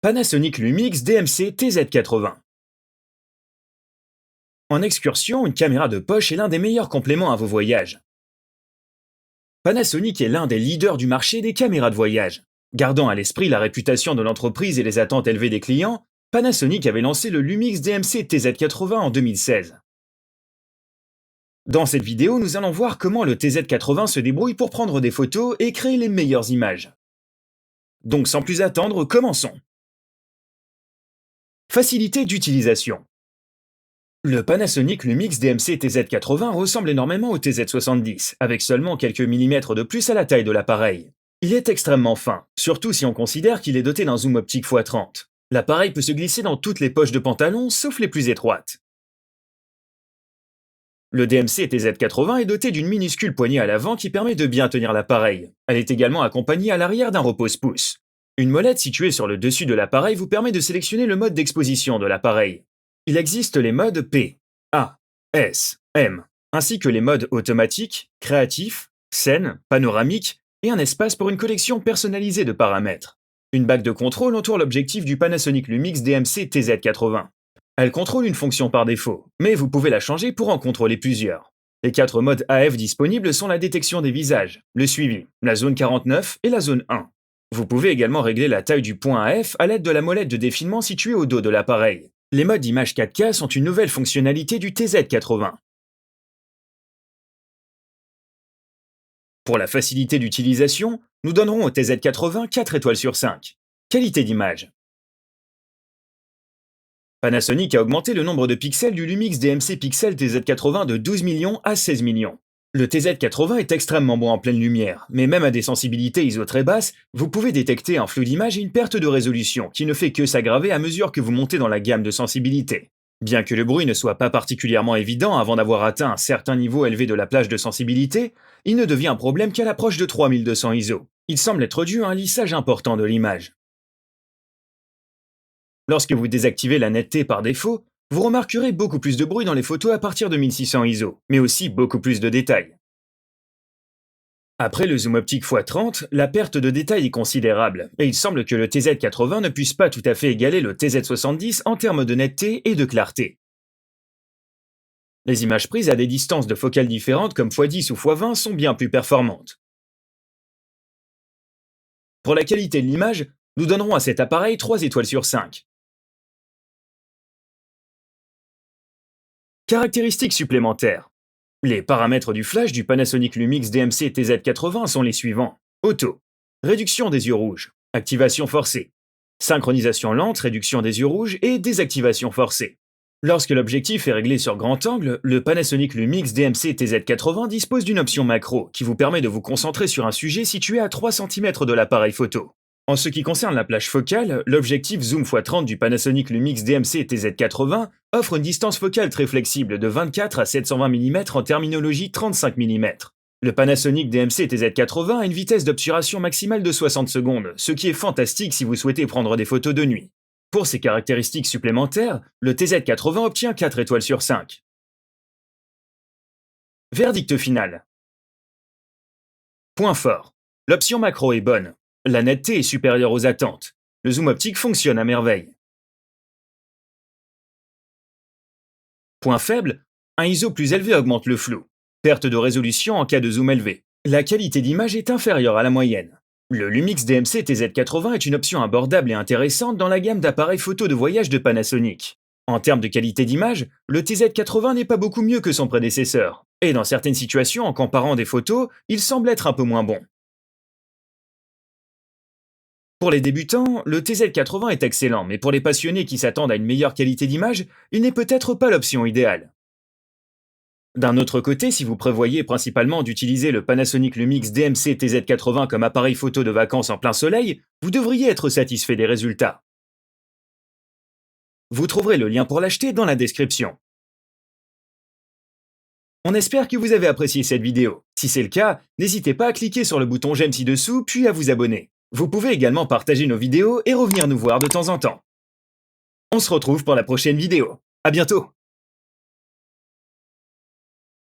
Panasonic Lumix DMC TZ80. En excursion, une caméra de poche est l'un des meilleurs compléments à vos voyages. Panasonic est l'un des leaders du marché des caméras de voyage. Gardant à l'esprit la réputation de l'entreprise et les attentes élevées des clients, Panasonic avait lancé le Lumix DMC TZ80 en 2016. Dans cette vidéo, nous allons voir comment le TZ80 se débrouille pour prendre des photos et créer les meilleures images. Donc sans plus attendre, commençons. Facilité d'utilisation. Le Panasonic Lumix DMC TZ80 ressemble énormément au TZ70, avec seulement quelques millimètres de plus à la taille de l'appareil. Il est extrêmement fin, surtout si on considère qu'il est doté d'un zoom optique x30. L'appareil peut se glisser dans toutes les poches de pantalon, sauf les plus étroites. Le DMC TZ80 est doté d'une minuscule poignée à l'avant qui permet de bien tenir l'appareil. Elle est également accompagnée à l'arrière d'un repose-pouce. Une molette située sur le dessus de l'appareil vous permet de sélectionner le mode d'exposition de l'appareil. Il existe les modes P, A, S, M, ainsi que les modes automatique, créatif, scène, panoramique et un espace pour une collection personnalisée de paramètres. Une bague de contrôle entoure l'objectif du Panasonic Lumix DMC TZ80. Elle contrôle une fonction par défaut, mais vous pouvez la changer pour en contrôler plusieurs. Les 4 modes AF disponibles sont la détection des visages, le suivi, la zone 49 et la zone 1. Vous pouvez également régler la taille du point AF à l'aide de la molette de défilement située au dos de l'appareil. Les modes d'image 4K sont une nouvelle fonctionnalité du TZ80. Pour la facilité d'utilisation, nous donnerons au TZ80 4 étoiles sur 5. Qualité d'image. Panasonic a augmenté le nombre de pixels du Lumix DMC Pixel TZ80 de 12 millions à 16 millions. Le TZ80 est extrêmement bon en pleine lumière, mais même à des sensibilités ISO très basses, vous pouvez détecter un flou d'image et une perte de résolution qui ne fait que s'aggraver à mesure que vous montez dans la gamme de sensibilité. Bien que le bruit ne soit pas particulièrement évident avant d'avoir atteint un certain niveau élevé de la plage de sensibilité, il ne devient un problème qu'à l'approche de 3200 ISO. Il semble être dû à un lissage important de l'image. Lorsque vous désactivez la netteté par défaut, vous remarquerez beaucoup plus de bruit dans les photos à partir de 1600 ISO, mais aussi beaucoup plus de détails. Après le zoom optique x30, la perte de détails est considérable, et il semble que le TZ80 ne puisse pas tout à fait égaler le TZ70 en termes de netteté et de clarté. Les images prises à des distances de focale différentes comme x10 ou x20 sont bien plus performantes. Pour la qualité de l'image, nous donnerons à cet appareil 3 étoiles sur 5. Caractéristiques supplémentaires. Les paramètres du flash du Panasonic Lumix DMC TZ80 sont les suivants. Auto. Réduction des yeux rouges. Activation forcée. Synchronisation lente, réduction des yeux rouges et désactivation forcée. Lorsque l'objectif est réglé sur grand angle, le Panasonic Lumix DMC TZ80 dispose d'une option macro qui vous permet de vous concentrer sur un sujet situé à 3 cm de l'appareil photo. En ce qui concerne la plage focale, l'objectif zoom x30 du Panasonic Lumix DMC TZ80 offre une distance focale très flexible de 24 à 720 mm en terminologie 35 mm. Le Panasonic DMC TZ80 a une vitesse d'obturation maximale de 60 secondes, ce qui est fantastique si vous souhaitez prendre des photos de nuit. Pour ces caractéristiques supplémentaires, le TZ80 obtient 4 étoiles sur 5. Verdict final. Point fort. L'option macro est bonne. La netteté est supérieure aux attentes. Le zoom optique fonctionne à merveille. Point faible, un ISO plus élevé augmente le flou. Perte de résolution en cas de zoom élevé. La qualité d'image est inférieure à la moyenne. Le Lumix DMC TZ80 est une option abordable et intéressante dans la gamme d'appareils photo de voyage de Panasonic. En termes de qualité d'image, le TZ80 n'est pas beaucoup mieux que son prédécesseur. Et dans certaines situations, en comparant des photos, il semble être un peu moins bon. Pour les débutants, le TZ80 est excellent, mais pour les passionnés qui s'attendent à une meilleure qualité d'image, il n'est peut-être pas l'option idéale. D'un autre côté, si vous prévoyez principalement d'utiliser le Panasonic Lumix DMC TZ80 comme appareil photo de vacances en plein soleil, vous devriez être satisfait des résultats. Vous trouverez le lien pour l'acheter dans la description. On espère que vous avez apprécié cette vidéo. Si c'est le cas, n'hésitez pas à cliquer sur le bouton j'aime ci-dessous, puis à vous abonner. Vous pouvez également partager nos vidéos et revenir nous voir de temps en temps. On se retrouve pour la prochaine vidéo. À bientôt!